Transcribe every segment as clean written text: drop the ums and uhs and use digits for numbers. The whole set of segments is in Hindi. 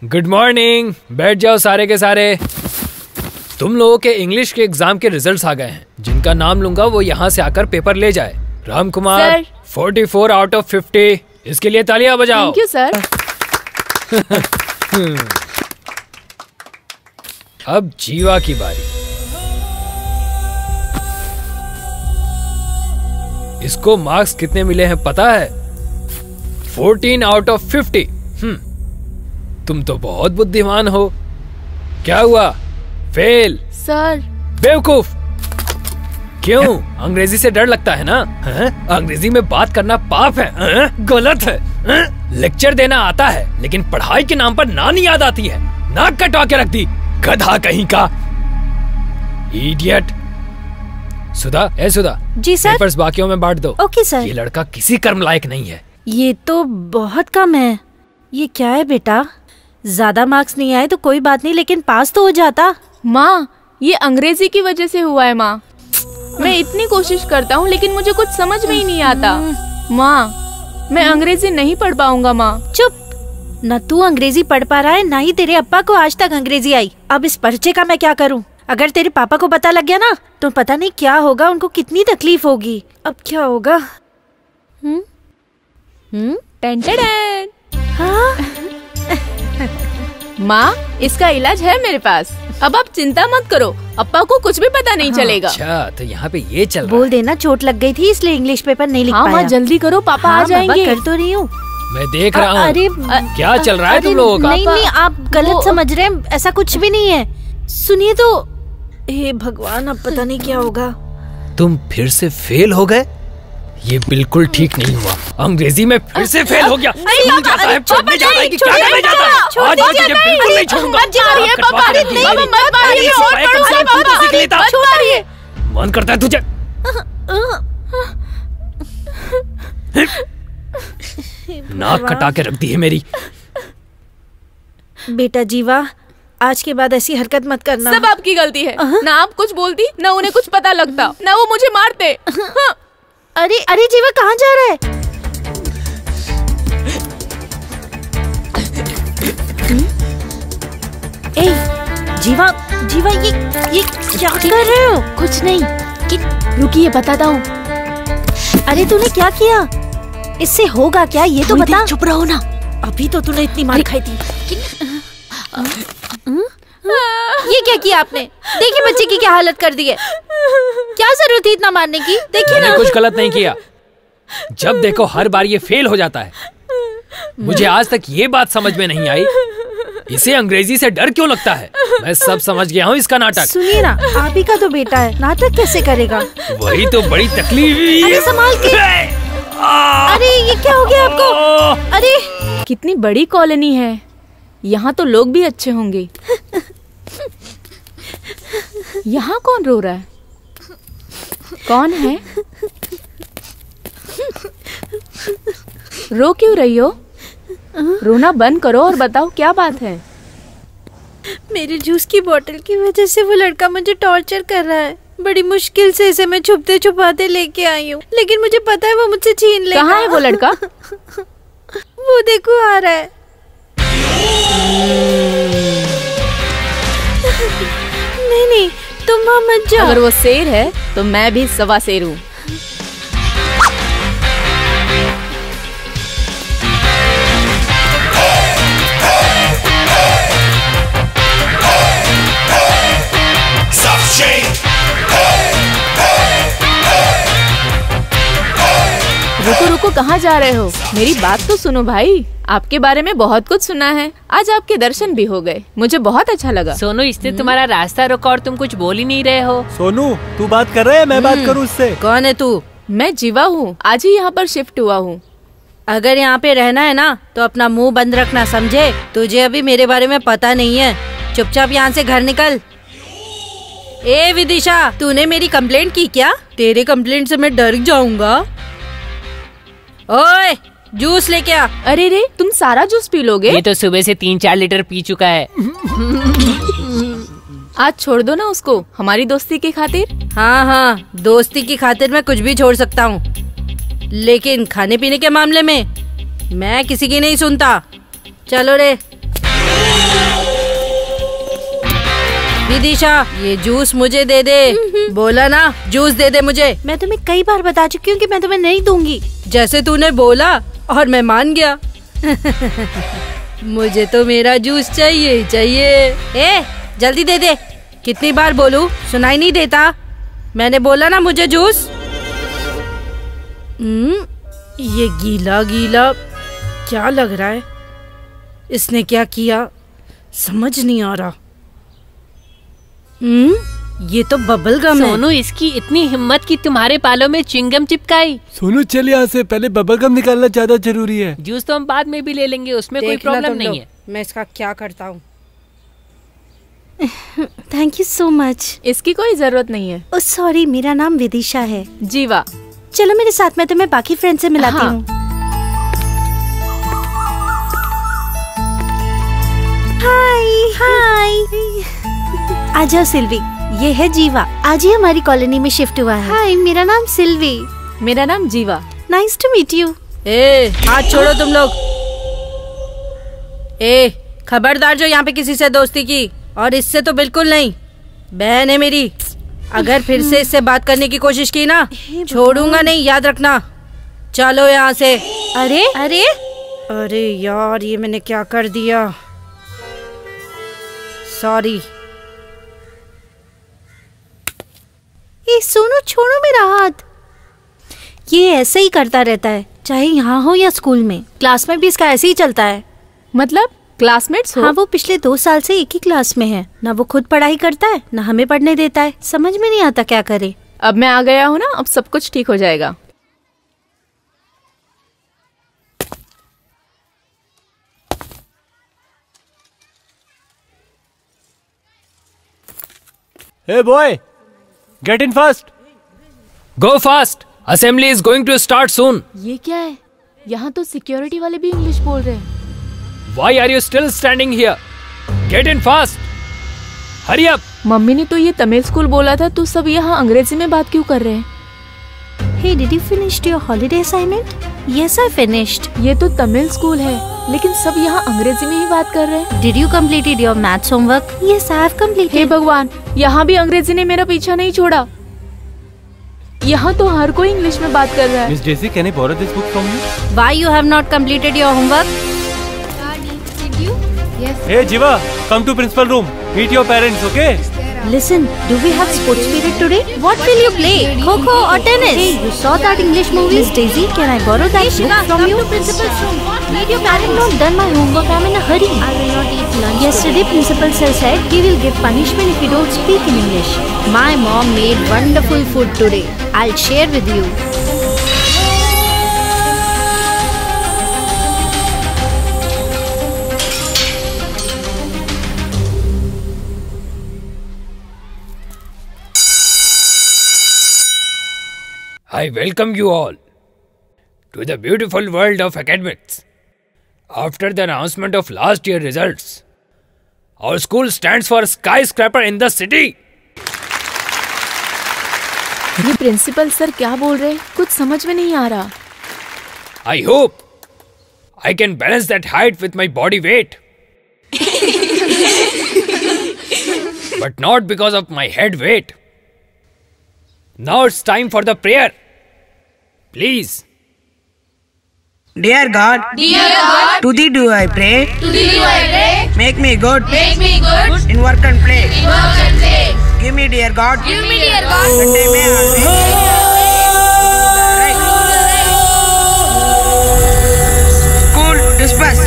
Good morning. बैठ जाओ सारे के सारे। तुम लोगों के इंग्लिश के एग्जाम के रिजल्ट्स आ गए हैं। जिनका नाम लूंगा वो यहाँ से आकर पेपर ले जाए। Ram Kumar 44 out of 50। इसके लिए तालियां बजाओ। Thank you sir. अब जीवा की बारी। इसको मार्क्स कितने मिले हैं पता है? 14 आउट ऑफ 50। तुम तो बहुत बुद्धिमान हो। क्या हुआ? फेल? सर बेवकूफ। क्यों? अंग्रेजी से डर लगता है ना? अंग्रेजी में बात करना पाप है। गलत है। लेक्चर देना आता है लेकिन पढ़ाई के नाम पर नानी याद आती है। नाक कटवा के रख दी, गधा कहीं का। इडियट। सुधा, सुधा जी सर। पेपर्स बाकियों में बांट दो। Okay sir. ये लड़का किसी कर्म लायक नहीं है। ये तो बहुत कम है। ये क्या है बेटा? ज्यादा मार्क्स नहीं आए तो कोई बात नहीं, लेकिन पास तो हो जाता। माँ, ये अंग्रेजी की वजह से हुआ है माँ। मैं इतनी कोशिश करता हूँ लेकिन मुझे कुछ समझ में ही नहीं आता। माँ, मैं अंग्रेजी नहीं पढ़ पाऊंगा माँ। चुप। न तू अंग्रेजी पढ़ पा रहा है, ना ही तेरे अप्पा को आज तक अंग्रेजी आई। अब इस पर्चे का मैं क्या करूँ? अगर तेरे पापा को पता लग गया ना तो पता नहीं क्या होगा। उनको कितनी तकलीफ होगी। अब क्या होगा? हाँ? माँ, इसका इलाज है मेरे पास। अब आप चिंता मत करो, अप्पा को कुछ भी पता नहीं चलेगा। अच्छा, तो यहाँ पे ये चल रहा बोल देना चोट लग गई थी इसलिए इंग्लिश पेपर नहीं लिख हाँ पाया। माँ, जल्दी करो, पापा आ जाएंगे। कर तो रही हूँ। मैं देख रहा हूँ। अरे क्या चल रहा है तुम लोगों का? नहीं, आप गलत समझ रहे हैं। ऐसा कुछ भी नहीं है। सुनिए तो। हे भगवान, अब पता नहीं क्या होगा। तुम फिर से फेल हो गए? ये बिल्कुल ठीक नहीं हुआ। अंग्रेजी में फिर से फेल हो गया। स्कूल जाता है, पढ़ने जाता है कि क्या करने जाता है? आज मैं तुझे बिल्कुल नहीं छोड़ूंगा। मन करता है तुझे। नाक कटा के रख दी है मेरी। बेटा जीवा, आज के बाद ऐसी हरकत मत करना। सब आपकी गलती है। ना आप कुछ बोलती, ना उन्हें कुछ पता लगता, ना वो मुझे मारते। अरे अरे जीवा, कहाँ जा रहा है? जीवा, जीवा, ये क्या कर रहे हो? कुछ नहीं। रुकिए, बताता हूँ। अरे तूने क्या किया? इससे होगा क्या ये तो बता। चुप रहो ना। अभी तो तूने इतनी मार खाई थी। ये क्या किया आपने? देखिए बच्चे की क्या हालत कर दी है। क्या जरूरत थी इतना मारने की? देखिए ना। मैंने कुछ गलत नहीं किया। जब देखो हर बार ये फेल हो जाता है। मुझे आज तक ये बात समझ में नहीं आई, इसे अंग्रेजी से डर क्यों लगता है। मैं सब समझ गया हूँ इसका नाटक। सुनिए ना, आप ही का तो बेटा है, नाटक कैसे करेगा? वही तो बड़ी तकलीफ। अरे संभाल के। अरे ये क्या हो गया आपको? अरे कितनी बड़ी कॉलोनी है, यहाँ तो लोग भी अच्छे होंगे। यहाँ कौन रो रहा है? कौन है? रो क्यों रही हो? रोना बंद करो और बताओ क्या बात है। मेरी जूस की बोतल की वजह से वो लड़का मुझे टॉर्चर कर रहा है। बड़ी मुश्किल से इसे मैं छुपते छुपाते लेके आई हूँ, लेकिन मुझे पता है वो मुझसे छीन लेगा। कहाँ है वो लड़का? वो देखो आ रहा है। नहीं, तुम वहाँ मत जाओ। अगर वो शेर है तो मैं भी सवा शेर हूँ। रुको रुको, कहाँ जा रहे हो? मेरी बात तो सुनो भाई। आपके बारे में बहुत कुछ सुना है, आज आपके दर्शन भी हो गए, मुझे बहुत अच्छा लगा। सोनू, इसने तुम्हारा रास्ता रोका और तुम कुछ बोल ही नहीं रहे हो। सोनू, तू बात कर रहा है, मैं बात करूँ उससे? कौन है तू? मैं जीवा हूँ, आज ही यहाँ पर शिफ्ट हुआ हूँ। अगर यहाँ पे रहना है ना तो अपना मुंह बंद रखना, समझे? तुझे अभी मेरे बारे में पता नहीं है। चुपचाप यहाँ से घर निकल। ए विदिशा, तूने मेरी कंप्लेंट की क्या? तेरे कंप्लेंट से मैं डर जाऊंगा। ओए, जूस लेके आ। अरे रे, तुम सारा जूस पी लोगे? ये तो सुबह से 3-4 लीटर पी चुका है। आज छोड़ दो ना उसको, हमारी दोस्ती की खातिर। हाँ, दोस्ती की खातिर मैं कुछ भी छोड़ सकता हूँ, लेकिन खाने पीने के मामले में मैं किसी की नहीं सुनता। चलो रे। विदिशा, ये जूस मुझे दे दे। बोला ना, जूस दे दे मुझे। मैं तुम्हें कई बार बता चुकी हूँ कि मैं तुम्हें नहीं दूंगी। जैसे तूने बोला और मैं मान गया। मुझे तो मेरा जूस चाहिए ही चाहिए। ए, जल्दी दे दे। कितनी बार बोलूं, सुनाई नहीं देता? मैंने बोला ना मुझे जूस। ये गीला गीला क्या लग रहा है? इसने क्या किया समझ नहीं आ रहा। ये तो बबल गम है। सोनू, इसकी इतनी हिम्मत कि तुम्हारे बालों में च्युइंगम चिपकाई। सोनू चल यहाँ से, पहले बबल गम निकालना ज्यादा जरूरी है। जूस तो हम बाद में भी ले लेंगे, उसमें कोई प्रॉब्लम नहीं है। मैं इसका क्या करता हूँ। Thank you so much. इसकी कोई जरूरत नहीं है। ओ सॉरी, मेरा नाम विदिशा है। जीवा, चलो मेरे साथ, मैं तुम्हें बाकी फ्रेंड से मिलाती हाँ। हूँ। हाय हाय। आ जाओ सिल्वी, ये है जीवा। आज ही हमारी कॉलोनी में शिफ्ट हुआ है। हाय, मेरा नाम सिल्वी। मेरा नाम Jiva. Nice to meet you. ए, हाथ छोड़ो तुम लोग। ए, खबरदार जो यहाँ पे किसी से दोस्ती की, और इससे तो बिल्कुल नहीं। बहन है मेरी। अगर फिर से इससे बात करने की कोशिश की ना, छोड़ूंगा नहीं, याद रखना। चलो यहाँ से। अरे अरे अरे यार, ये मैंने क्या कर दिया। सॉरी। ये सोनू, छोड़ो मेरा हाथ। ये ऐसे ही करता रहता है, चाहे यहाँ हो या स्कूल में। क्लास में भी इसका ऐसे ही चलता है। मतलब क्लासमेट्स हो? हाँ, वो पिछले 2 साल से एक ही क्लास में है। ना वो खुद पढ़ाई करता है, ना हमें पढ़ने देता है। समझ में नहीं आता क्या करे। अब मैं आ गया हूँ ना, अब सब कुछ ठीक हो जाएगा। Hey boy, get in fast. Go fast. Assembly is going to start soon. ये क्या है? यहाँ तो सिक्योरिटी वाले भी इंग्लिश बोल रहे हैं। Why are you still standing here? Get in fast. Hurry up. Mummy ने तो ये तमिल स्कूल बोला था, तो सब यहाँ अंग्रेजी में बात क्यों कर रहे हैं? Hey, did you finish your holiday assignment? Yes, I finished. ये तो तमिल स्कूल है, लेकिन सब यहाँ अंग्रेजी में ही बात कर रहे हैं। Did you completed your maths homework? Yes, I have completed. हे भगवान, यहाँ भी अंग्रेजी ने मेरा पीछा नहीं छोड़ा। यहाँ तो हर कोई इंग्लिश में बात कर रहा है। Miss Daisy, can I borrow this book from you? Why you have not completed your homework? Did you? Yes. Hey Jiva, come to principal room. Meet your parents, okay? Listen, do we have sports period today? What will you play? Kho-kho or tennis? Hey, you saw that English movie? Miss Daisy, can I borrow that book from you? Principal's room. Need your parents? I have not done my homework. I'm in a hurry. I will not eat lunch. Yesterday, principal sir said he will give punishment if you don't speak in English. My mom made wonderful food today. I'll share with you. I welcome you all to the beautiful world of academics. After the announcement of last year results, our school stands for skyscraper in the city. ये प्रिंसिपल सर क्या बोल रहे हैं? कुछ समझ में नहीं आ रहा। I hope I can balance that height with my body weight. But not because of my head weight. Now it's time for the prayer. Please. Dear God, to thee do I pray. Make me good. In work and play. Give me, dear God. That I may always. School disperse.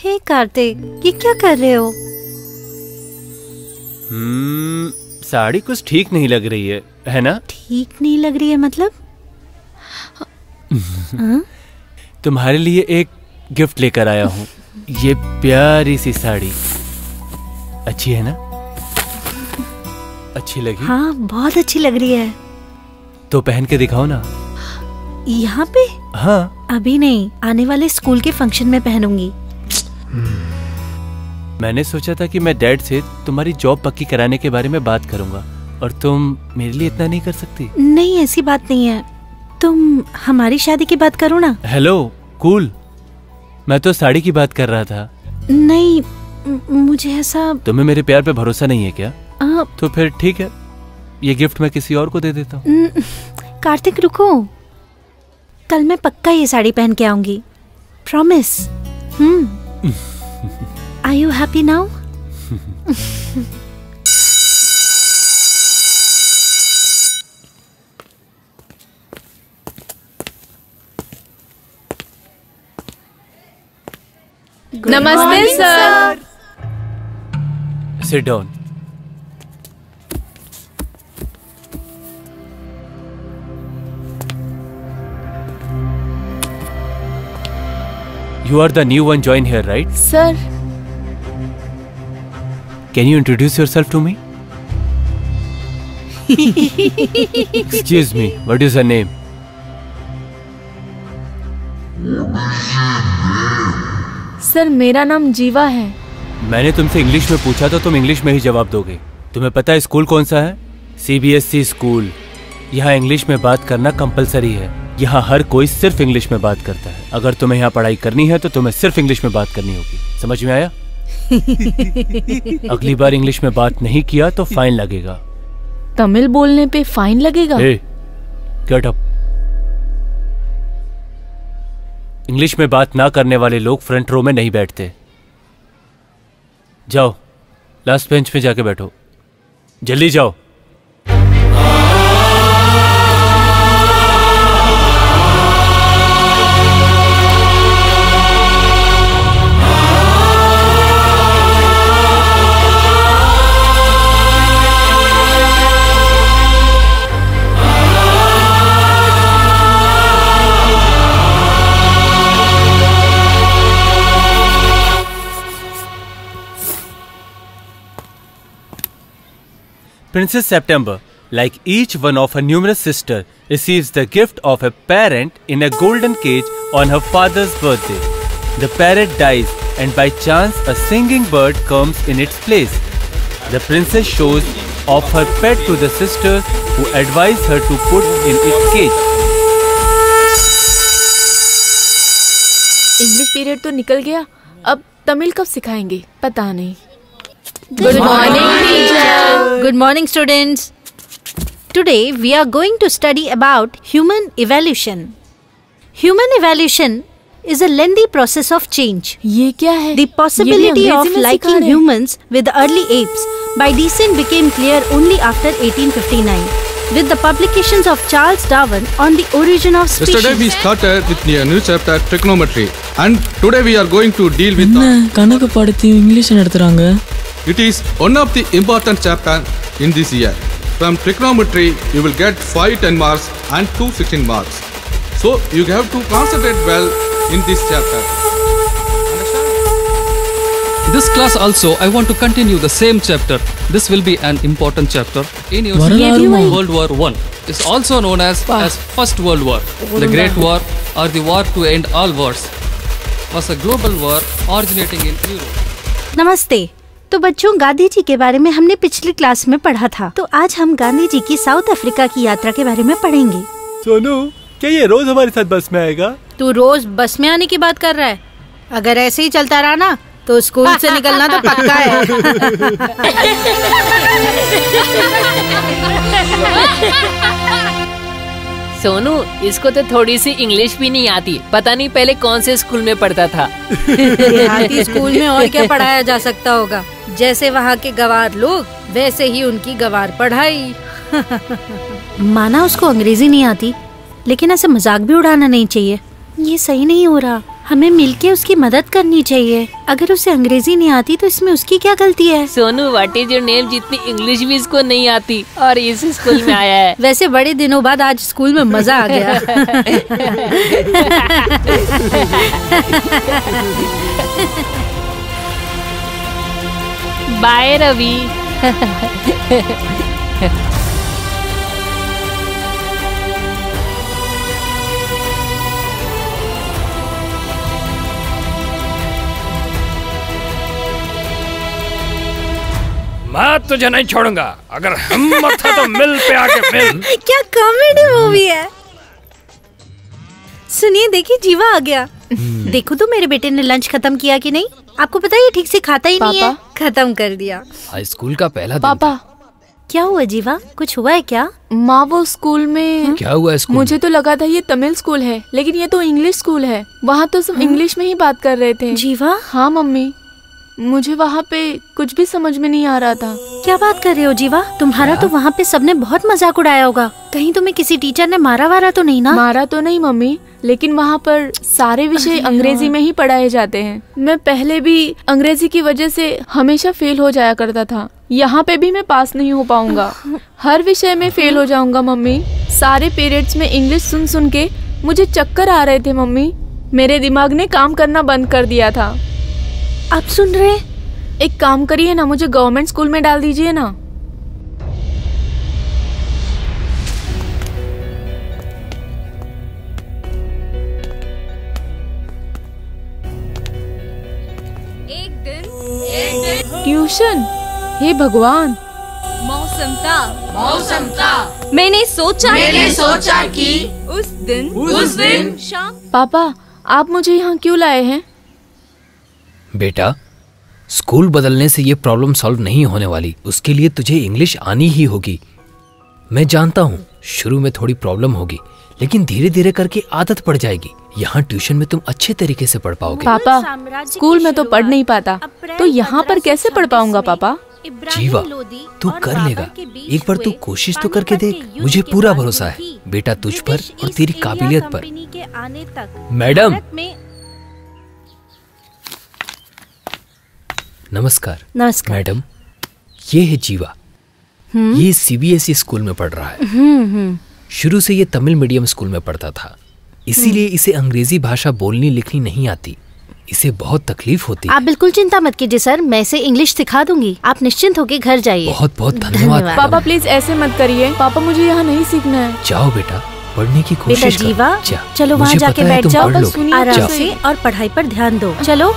हे कार्तिक, ये क्या कर रहे हो? साड़ी कुछ ठीक नहीं लग रही है ना? ठीक नहीं लग रही है मतलब? तुम्हारे लिए एक गिफ्ट लेकर आया हूँ। ये प्यारी सी साड़ी अच्छी है ना? अच्छी लगी? हाँ, बहुत अच्छी लग रही है। तो पहन के दिखाओ ना। यहाँ पे? हाँ। अभी नहीं, आने वाले स्कूल के फंक्शन में पहनूंगी। मैंने सोचा था कि मैं डैड से तुम्हारी जॉब पक्की कराने के बारे में बात करूंगा, और तुम मेरे लिए इतना नहीं कर सकती? नहीं, ऐसी बात नहीं है। तुम हमारी शादी की बात करो ना। हेलो कूल, मैं तो साड़ी की बात कर रहा था। नहीं, मुझे ऐसा। तुम्हें मेरे प्यार पे भरोसा नहीं है क्या? तो फिर ठीक है, ये गिफ्ट मैं किसी और को दे देता हूँ। कार्तिक रुको, कल मैं पक्का ये साड़ी पहन के आऊंगी, promise. Are you happy now? नमस्ते sir. Sit down. You are the new one joined here, right? Sir, Can you introduce yourself to me? Excuse me, what is your name? Sir मेरा नाम जीवा है। मैंने तुमसे इंग्लिश में पूछा तो तुम इंग्लिश में ही जवाब दोगे। तुम्हें पता है स्कूल कौन सा है? CBSE school. यहाँ इंग्लिश में बात करना कंपलसरी है। यहाँ हर कोई सिर्फ इंग्लिश में बात करता है। अगर तुम्हें यहाँ पढ़ाई करनी है तो तुम्हें सिर्फ इंग्लिश में बात करनी होगी। समझ में आया? अगली बार इंग्लिश में बात नहीं किया तो फाइन लगेगा। तमिल बोलने पे फाइन लगेगा? Get up. इंग्लिश में बात ना करने वाले लोग फ्रंट रो में नहीं बैठते। जाओ, लास्ट बेंच में जाके बैठो। जल्दी जाओ। Princess September, like each one of her numerous sisters, receives the gift of a parent in a golden cage on her father's birthday. The parrot dies and by chance a singing bird comes in its place. The princess shows off her pet to the sisters who advise her to put in its cage. English period तो निकल गया, अब तमिल कब सिखाएंगे पता नहीं। Good morning, teacher. Good morning, students. Today we are going to study about human evolution. Human evolution is a lengthy process of change. ये क्या है? The possibility of liking humans with the early apes by descent became clear only after 1859 with the publications of Charles Darwin on the origin of species. Yesterday we started with a new chapter, trigonometry, and today we are going to deal with கணக்கு பாடத்தையும் இங்கிலீஷ் நடத்துறாங்க. It is one of the important chapter in this year. From trigonometry, you will get 5 10 marks and 2 16 marks. So you have to concentrate well in this chapter. This class also, I want to continue the same chapter. This will be an important chapter in your World War I. It's also known as First World War. The Great War, or the war to end all wars, was a global war originating in Europe. नमस्ते। तो बच्चों, गांधी जी के बारे में हमने पिछली क्लास में पढ़ा था, तो आज हम गांधी जी की साउथ अफ्रीका की यात्रा के बारे में पढ़ेंगे। सोनू, क्या ये रोज हमारे साथ बस में आएगा? तू रोज बस में आने की बात कर रहा है? अगर ऐसे ही चलता रहा ना तो स्कूल से निकलना तो पक्का है। सोनू, इसको तो थोड़ी सी इंग्लिश भी नहीं आती। पता नहीं पहले कौन से स्कूल में पढ़ता था। देहाती स्कूल में और क्या पढ़ाया जा सकता होगा? जैसे वहाँ के गवार लोग, वैसे ही उनकी गवार पढ़ाई। माना उसको अंग्रेजी नहीं आती, लेकिन ऐसे मजाक भी उड़ाना नहीं चाहिए। ये सही नहीं हो रहा। हमें मिलके उसकी मदद करनी चाहिए। अगर उसे अंग्रेजी नहीं आती तो इसमें उसकी क्या गलती है? Sonu, what is your name? जितनी इंग्लिश भी इसको नहीं आती और इस स्कूल में आया है। वैसे बड़े दिनों बाद आज स्कूल में मजा आ गया। बाय रवि। मैं तुझे नहीं छोड़ूंगा। अगर हिम्मत है तो मिल पे आके मिल। क्या कॉमेडी मूवी है। सुनिए, देखिए जीवा आ गया। देखो तो मेरे बेटे ने लंच खत्म किया कि नहीं। आपको पता है ये ठीक से खाता ही नहीं है। खत्म कर दिया। आज स्कूल का पहला दिन पापा क्या हुआ जीवा, कुछ हुआ है क्या? माँ वो स्कूल में क्या हुआ है स्कूल मुझे तो लगा था ये तमिल स्कूल है, लेकिन ये तो इंग्लिश स्कूल है। वहाँ तो सब इंग्लिश में ही बात कर रहे थे। जीवा? हाँ मम्मी, मुझे वहाँ पे कुछ भी समझ में नहीं आ रहा था। क्या बात कर रहे हो जीवा? तुम्हारा तो वहाँ पे सबने बहुत मजाक उड़ाया होगा। कहीं तुम्हें किसी टीचर ने मारा वारा तो नहीं ना? मारा तो नहीं मम्मी, लेकिन वहाँ पर सारे विषय अंग्रेजी में ही पढ़ाए जाते हैं। मैं पहले भी अंग्रेजी की वजह से हमेशा फेल हो जाया करता था। यहाँ पे भी मैं पास नहीं हो पाऊंगा, हर विषय में फेल हो जाऊंगा मम्मी। सारे पीरियड्स में इंग्लिश सुन सुन के मुझे चक्कर आ रहे थे मम्मी। मेरे दिमाग ने काम करना बंद कर दिया था। आप सुन रहे? एक काम करिए ना, मुझे गवर्नमेंट स्कूल में डाल दीजिए ना। एक दिन ट्यूशन, हे भगवान। मौसम था मैंने सोचा कि उस दिन शाम। पापा आप मुझे यहाँ क्यों लाए हैं? बेटा, स्कूल बदलने से ये प्रॉब्लम सॉल्व नहीं होने वाली। उसके लिए तुझे इंग्लिश आनी ही होगी। मैं जानता हूँ शुरू में थोड़ी प्रॉब्लम होगी, लेकिन धीरे धीरे करके आदत पड़ जाएगी। यहाँ ट्यूशन में तुम अच्छे तरीके से पढ़ पाओगे। पापा स्कूल में तो पढ़ नहीं पाता, तो यहाँ पर कैसे पढ़ पाऊंगा पापा? जीवा, तू कर लेगा। एक बार तू कोशिश तो करके देख। मुझे पूरा भरोसा है बेटा तुझ पर और तेरी काबिलियत पर। मैडम, नमस्कार। नमस्कार मैडम, ये है जीवा। ये सीबीएसई स्कूल में पढ़ रहा है। शुरू से ये तमिल मीडियम स्कूल में पढ़ता था, इसीलिए इसे अंग्रेजी भाषा बोलनी लिखनी नहीं आती। इसे बहुत तकलीफ होती है। आप बिल्कुल चिंता मत कीजिए सर, मैं इसे इंग्लिश सिखा दूंगी। आप निश्चिंत होकर घर जाइए। बहुत बहुत धन्यवाद। पापा प्लीज ऐसे मत करिए। पापा मुझे यहाँ नहीं सीखना है। जाओ बेटा, पढ़ने की कोशिश बेटा जीवा, चलो वहाँ जाके बैठ जाओ, आराम से और पढ़ाई पर ध्यान दो। चलो।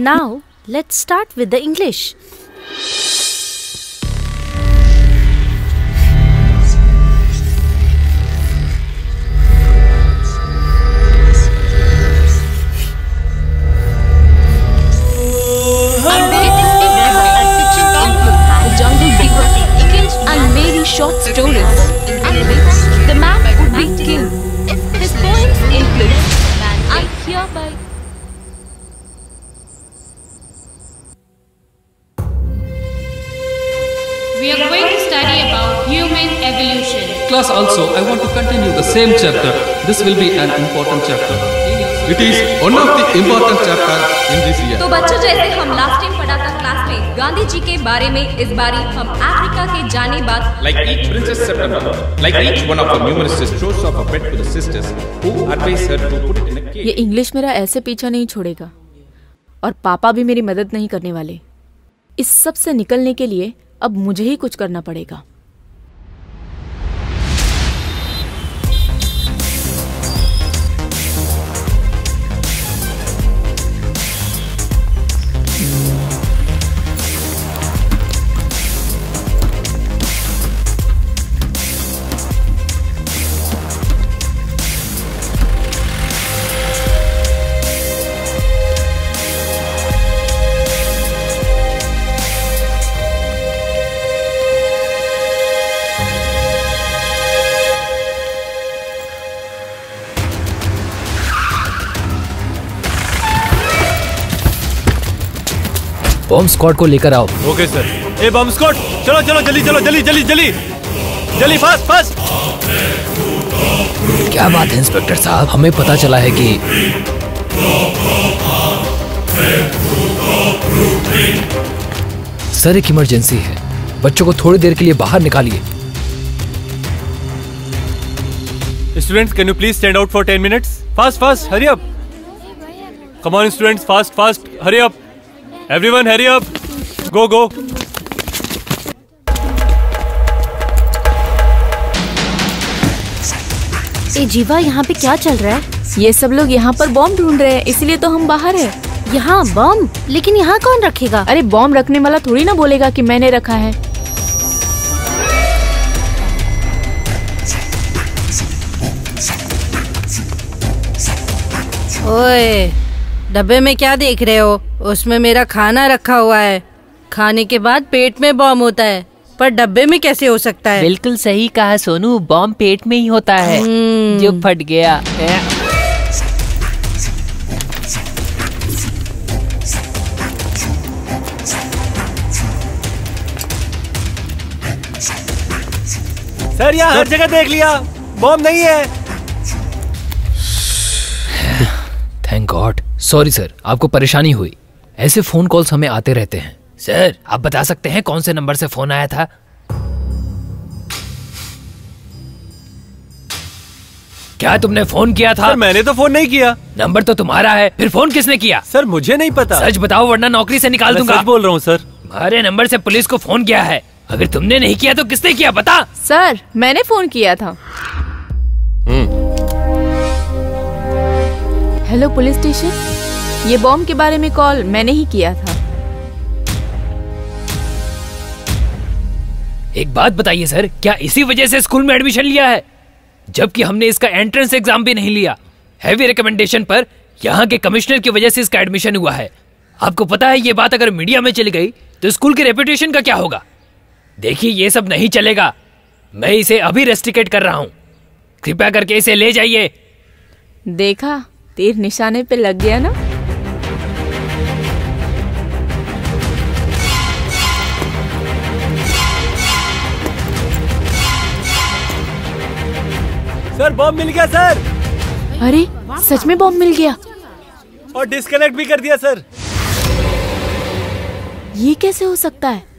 Now, let's start with the English. And very short stories. The man would be killed. His poems include I hereby. We are going to study about human evolution. Class also, I want to continue the same chapter. This will be an important chapter. It is one of the important chapter in this year. तो बच्चों, जैसे हम लास्ट टाइम पढ़ा था क्लास में गांधी जी के बारे में, इस बारी हम अफ्रीका के जाने बात Like each Princess September, like each one of our numerous sisters chose of a pet to the sisters who advised her to put it in a cage. ये इंग्लिश मेरा ऐसे पीछा नहीं छोड़ेगा, और पापा भी मेरी मदद नहीं करने वाले। इस सब से निकलने के लिए अब मुझे ही कुछ करना पड़ेगा। बॉम्ब स्क्वाड को लेकर आओ। Okay sir. ए बॉम्ब स्क्वाड, चलो चलो जल्दी चलो, जल्दी जल्दी जल्दी जल्दी, फास्ट फास्ट। क्या बात है इंस्पेक्टर साहब, हमें पता चला है कि सर एक इमरजेंसी है। बच्चों को थोड़ी देर के लिए बाहर निकालिए। Students, can you please stand out for 10 minutes? Fast fast, hurry up. Come on students, fast fast, hurry up. Everyone hurry up. Go, go. ए जीवा, यहाँ पे क्या चल रहा है? ये सब लोग यहाँ पर बॉम्ब ढूंढ रहे हैं, इसलिए तो हम बाहर हैं। यहाँ बॉम्ब? लेकिन यहाँ कौन रखेगा? अरे बॉम्ब रखने वाला थोड़ी ना बोलेगा कि मैंने रखा है। ओए, डब्बे में क्या देख रहे हो? उसमें मेरा खाना रखा हुआ है। खाने के बाद पेट में बॉम्ब होता है, पर डब्बे में कैसे हो सकता है? बिल्कुल सही कहा सोनू, बॉम्ब पेट में ही होता है जो फट गया। सर यहाँ हर जगह देख लिया, बॉम्ब नहीं है। Thank God. सॉरी सर, आपको परेशानी हुई। ऐसे फोन कॉल्स हमें आते रहते हैं। सर, आप बता सकते हैं कौन से नंबर से फोन आया था? क्या तुमने फोन किया था? सर मैंने तो फोन नहीं किया। नंबर तो तुम्हारा है, फिर फोन किसने किया? सर मुझे नहीं पता। सच बताओ वरना नौकरी से निकाल दूंगा। सच बोल रहा हूँ सर। तुम्हारे नंबर से पुलिस को फोन किया है। अगर तुमने नहीं किया तो किसने किया बता? सर मैंने फोन किया था। हेलो पुलिस स्टेशन, ये बॉम्ब के बारे में कॉल मैंने ही किया था। एक बात बताइए सर, क्या इसी वजह से स्कूल में एडमिशन लिया है, जबकि हमने इसका एंट्रेंस एग्जाम भी नहीं लिया? हैवी रिकमेंडेशन पर यहाँ के कमिश्नर की वजह से इसका एडमिशन हुआ है। आपको पता है ये बात अगर मीडिया में चली गई तो स्कूल के रेपुटेशन का क्या होगा? देखिए ये सब नहीं चलेगा, मैं इसे अभी रेस्ट्रिकेट कर रहा हूँ। कृपया करके इसे ले जाइए। देखा, तीर निशाने पे लग गया ना। सर बॉम्ब मिल गया सर। अरे सच में बॉम्ब मिल गया और डिस्कनेक्ट भी कर दिया सर। ये कैसे हो सकता है?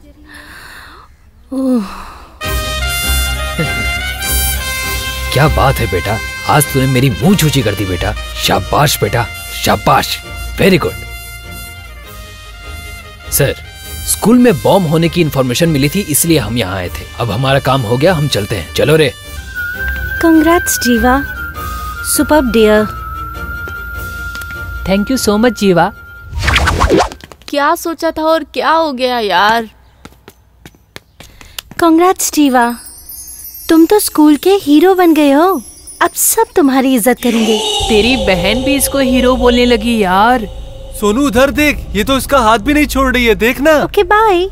क्या बात है बेटा, आज तूने मेरी मुंह छूची कर दी बेटा। शाबाश बेटा, शाबाश, वेरी गुड। सर, स्कूल में बॉम्ब होने की इंफॉर्मेशन मिली थी, इसलिए हम यहाँ आए थे। अब हमारा काम हो गया, हम चलते हैं। चलो रे। Congrats Jiva, superb dear. Thank you so much Jiva. क्या सोचा था और क्या हो गया यार। Congrats जीवा, तुम तो स्कूल के हीरो बन गए हो। अब सब तुम्हारी इज्जत करेंगे। तेरी बहन भी इसको हीरो बोलने लगी यार। सोनू उधर देख, ये तो इसका हाथ भी नहीं छोड़ रही है, देखना। Okay bye.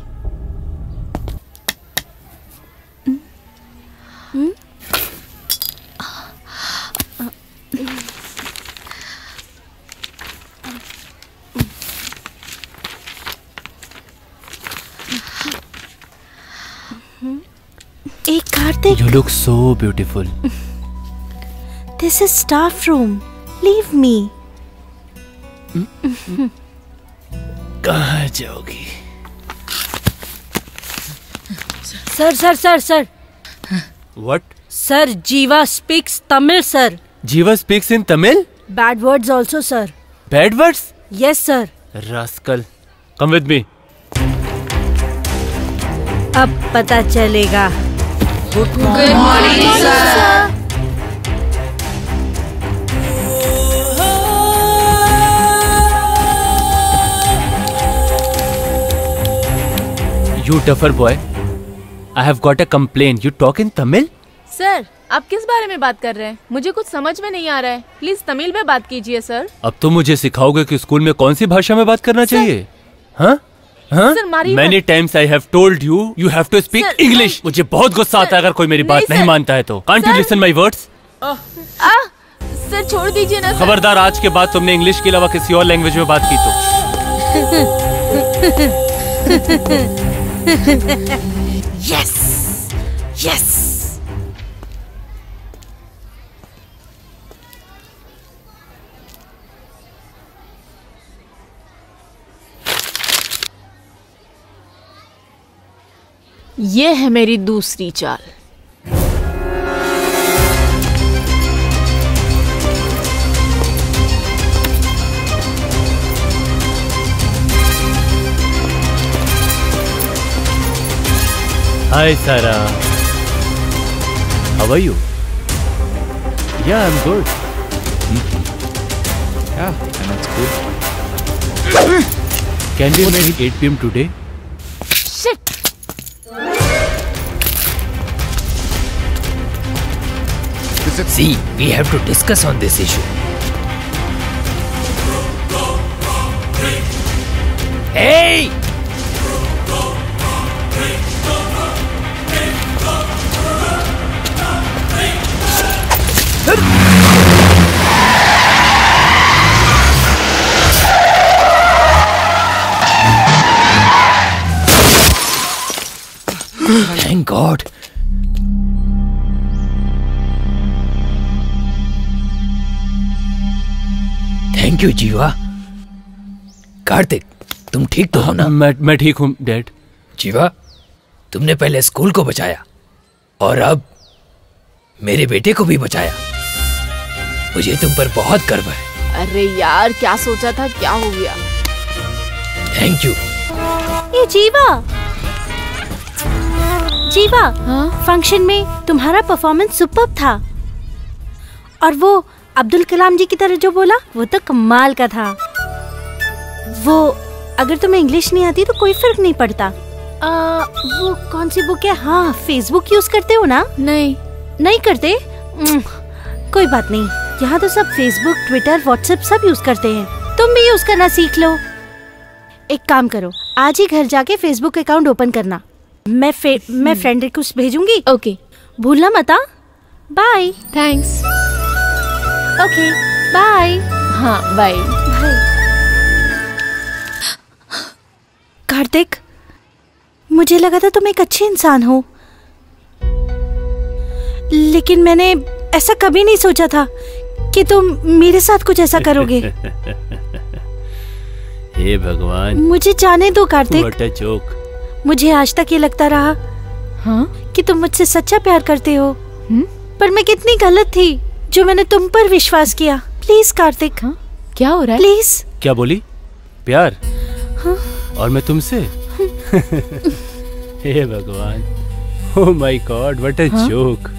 एक Kartik, You look so beautiful. This is staff room. Leave me. कहाँ जाओगी? Sir sir sir sir. What? Sir, Jiva speaks Tamil sir. Jiva speaks in Tamil? Bad words also sir. Bad words? Yes sir. Rascal. Come with me. अब पता चलेगा। Good morning, sir. You duffer boy. I have got a complaint. You talk in Tamil? Sir, आप किस बारे में बात कर रहे हैं? मुझे कुछ समझ में नहीं आ रहा है। प्लीज तमिल में बात कीजिए सर। अब तो मुझे सिखाओगे कि स्कूल में कौन सी भाषा में बात करना चाहिए? हाँ? हाँ? सर, मारिए Many मत। times I have told you, you have to speak sir, English. मुझे बहुत गुस्सा आता है अगर कोई मेरी बात नहीं मानता है तो। Can't you listen my words? Sir छोड़ दीजिए ना सर। खबरदार, आज के बाद तुमने इंग्लिश के अलावा किसी और लैंग्वेज में बात की तो। Yes. Yes. ये है मेरी दूसरी चाल। Hi Sarah. How are you? Yeah, I'm good. Yeah, and that's good. Can we meet 8 p.m. today? Shit! See, we have to discuss on this issue. Hey! Thank God. Thank you जीवा। कार्तिक, तुम ठीक तो हो ना? मैं ठीक हूँ डैड। जीवा, तुमने पहले स्कूल को बचाया और अब मेरे बेटे को भी बचाया। मुझे तुम पर बहुत गर्व है। अरे यार, क्या सोचा था, क्या हो गया? Thank you. ये जीवा फंक्शन में तुम्हारा परफॉर्मेंस सुपर्ब था। और वो अब्दुल कलाम जी की तरह जो बोला वो तो कमाल का था। वो अगर तुम्हें इंग्लिश नहीं आती तो कोई फर्क नहीं पड़ता। वो कौन सी बुक है? हाँ, फेसबुक यूज करते हो ना? नहीं करते? कोई बात नहीं, यहाँ तो सब फेसबुक, ट्विटर, व्हाट्सएप सब यूज करते हैं। तुम भी यूज करना सीख लो। एक काम करो, आज ही घर जाके फेसबुक अकाउंट ओपन करना। मैं फ्रेंड रिक्वेस्ट भेजूंगी। ओके, भूलना मत। बाय। थैंक्स। Okay, bye. हाँ, बाय। कार्तिक, मुझे लगा था तुम एक अच्छे इंसान हो, लेकिन मैंने ऐसा कभी नहीं सोचा था कि तुम मेरे साथ कुछ ऐसा करोगे। हे भगवान, मुझे जाने दो कार्तिक। What a joke. मुझे आज तक ये लगता रहा कि तुम मुझसे सच्चा प्यार करते हो, पर मैं कितनी गलत थी जो मैंने तुम पर विश्वास किया। प्लीज कार्तिक। क्या हो रहा है? प्लीज। क्या बोली? प्यार? और मैं तुमसे? हे भगवान, oh my God, what a joke.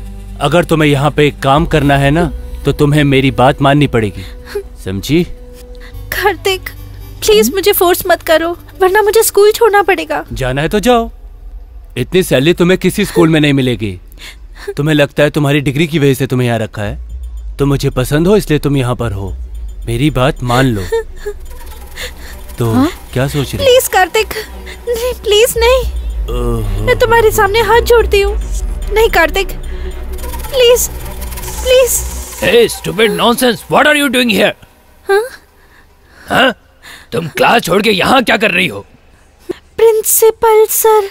अगर तुम्हें यहाँ पे एक काम करना है ना तो तुम्हें मेरी बात माननी पड़ेगी, समझी? कार्तिक, प्लीज मुझे फोर्स मत करो, वरना मुझे स्कूल छोड़ना पड़ेगा। जाना है तो जाओ, इतनी सैलरी तुम्हें किसी स्कूल में नहीं मिलेगी। तुम्हें लगता है तुम्हारी डिग्री की वजह से तुम्हें यहाँ रखा है? तुम मुझे पसंद हो इसलिए तुम यहाँ पर हो, मेरी बात मान लो। तो क्या सोच रही? प्लीज कार्तिक, नहीं, प्लीज नहीं। मैं तुम्हारे सामने हाथ जोड़ती हूँ। नहीं Kartik, please please. Hey, stupid nonsense! What are you doing here? हाँ? तुम क्लास छोड़ के यहाँ क्या कर रही हो? Principal sir.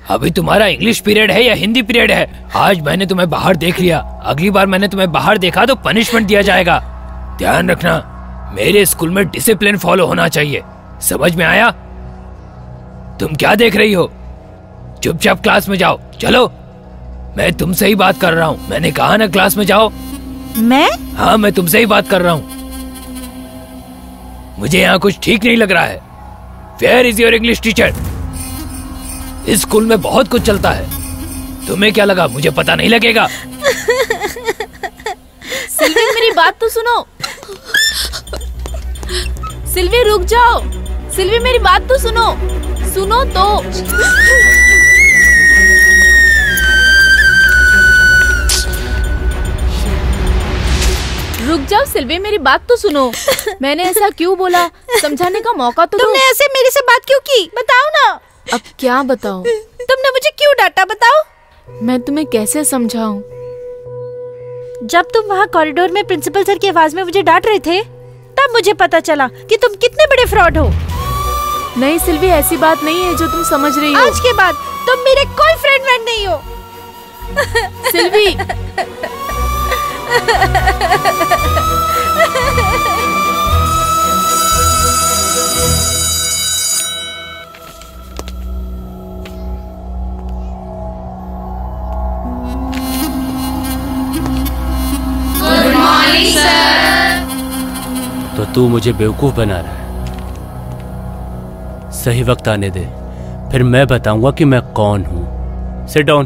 अभी तुम्हारा इंग्लिश पीरियड है या हिंदी पीरियड है? आज मैंने तुम्हें बाहर देख लिया, अगली बार मैंने तुम्हें बाहर देखा तो पनिशमेंट दिया जाएगा। ध्यान रखना, मेरे स्कूल में डिसिप्लिन फॉलो होना चाहिए, समझ में आया? तुम क्या देख रही हो? चुपचाप क्लास में जाओ। चलो, मैं तुमसे ही बात कर रहा हूँ। मैंने कहा ना क्लास में जाओ। मैं? हाँ, मैं तुमसे ही बात कर रहा हूँ। मुझे यहाँ कुछ ठीक नहीं लग रहा है। Where is your English teacher? इस स्कूल में बहुत कुछ चलता है, तुम्हें क्या लगा मुझे पता नहीं लगेगा? सिल्वी, मेरी बात तो सुनो। सिल्वी, रुक जाओ। सिल्वी, मेरी बात तो सुनो। सुनो तो। रुक जाओ सिल्वी, मेरी बात तो सुनो। मैंने ऐसा क्यों बोला, समझाने का मौका तो दो। तुमने ऐसे मेरे से बात क्यों की? बताओ ना। अब क्या बताऊं? तुमने मुझे क्यों डांटा, बताओ। मैं तुम्हें कैसे समझाऊं? जब तुम वहाँ कॉरिडोर में प्रिंसिपल सर की आवाज में मुझे डांट रहे थे, तब मुझे पता चला कि तुम कितने बड़े फ्रॉड हो। नहीं सिल्वी, ऐसी बात नहीं है जो तुम समझ रही हो। आज के बाद तुम मेरे कोई फ्रेंड वैंड नहीं हो। Silvi, good morning sir. तो तू मुझे बेवकूफ बना रहा है। सही वक्त आने दे, फिर मैं बताऊंगा कि मैं कौन हूं। Sit down.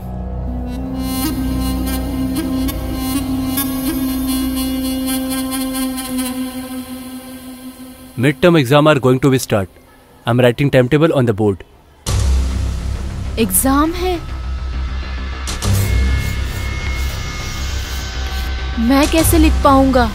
Midterm exam are going to be start. I'm writing timetable on the board. Exam है? मैं कैसे लिख पाऊंगा?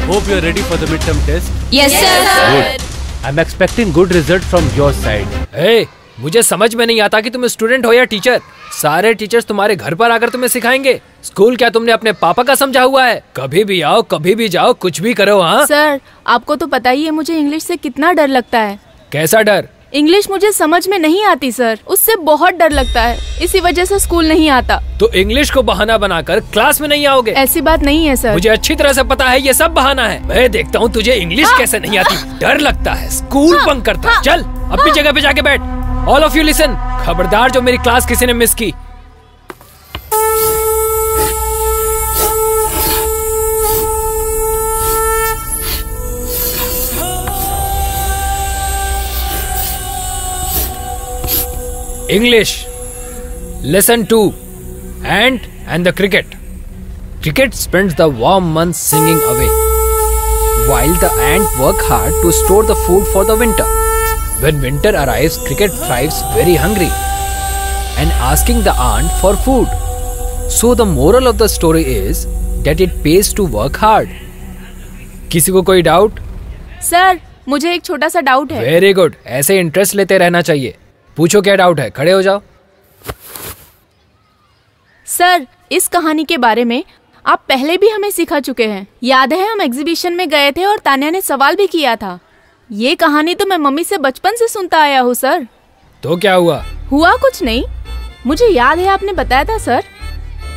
Hope you are ready for the midterm test. Yes, sir. Good. I'm expecting good result from your side. Hey, मुझे समझ में नहीं आता कि तुम स्टूडेंट हो या टीचर। सारे टीचर्स तुम्हारे घर पर आकर तुम्हें सिखाएंगे। स्कूल क्या तुमने अपने पापा का समझा हुआ है? कभी भी आओ, कभी भी जाओ, कुछ भी करो। हाँ सर, आपको तो पता ही है मुझे इंग्लिश से कितना डर लगता है। कैसा डर? इंग्लिश मुझे समझ में नहीं आती सर, उससे बहुत डर लगता है, इसी वजह से स्कूल नहीं आता। तो इंग्लिश को बहाना बनाकर क्लास में नहीं आओगे? ऐसी बात नहीं है सर। मुझे अच्छी तरह से पता है ये सब बहाना है। मैं देखता हूँ तुझे इंग्लिश कैसे नहीं आती। डर लगता है, स्कूल बंक करता है। चल अपनी जगह पे जाके बैठ। ऑल ऑफ यू लिसन, खबरदार जो मेरी क्लास किसी ने मिस की। English. Lesson 2. Ant and the cricket. Cricket spends the warm months singing away, while the ant work hard to store the food for the winter. When winter arrives, cricket thrives very hungry and asking the ant for food. So the moral of the story is that it pays to work hard. किसी को कोई डाउट? सर, मुझे एक छोटा सा डाउट है। वेरी गुड, ऐसे इंटरेस्ट लेते रहना चाहिए। पूछो क्या डाउट है, खड़े हो जाओ। सर, इस कहानी के बारे में आप पहले भी हमें सिखा चुके हैं। याद है हम एग्जीबिशन में गए थे और तान्या ने सवाल भी किया था। ये कहानी तो मैं मम्मी से बचपन से सुनता आया हूँ सर। तो क्या हुआ? हुआ कुछ नहीं। मुझे याद है आपने बताया था सर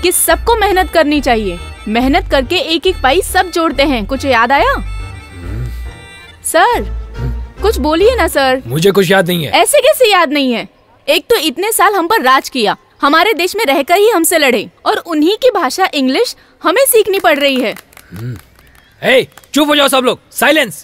कि सबको मेहनत करनी चाहिए। मेहनत करके एक एक पाई सब जोड़ते हैं। कुछ याद आया? सर कुछ बोलिए ना सर। मुझे कुछ याद नहीं है। ऐसे कैसे याद नहीं है? एक तो इतने साल हम पर राज किया, हमारे देश में रहकर ही हमसे लड़े, और उन्हीं की भाषा इंग्लिश हमें सीखनी पड़ रही है। हे, चुप हो जाओ सब लोग, साइलेंस।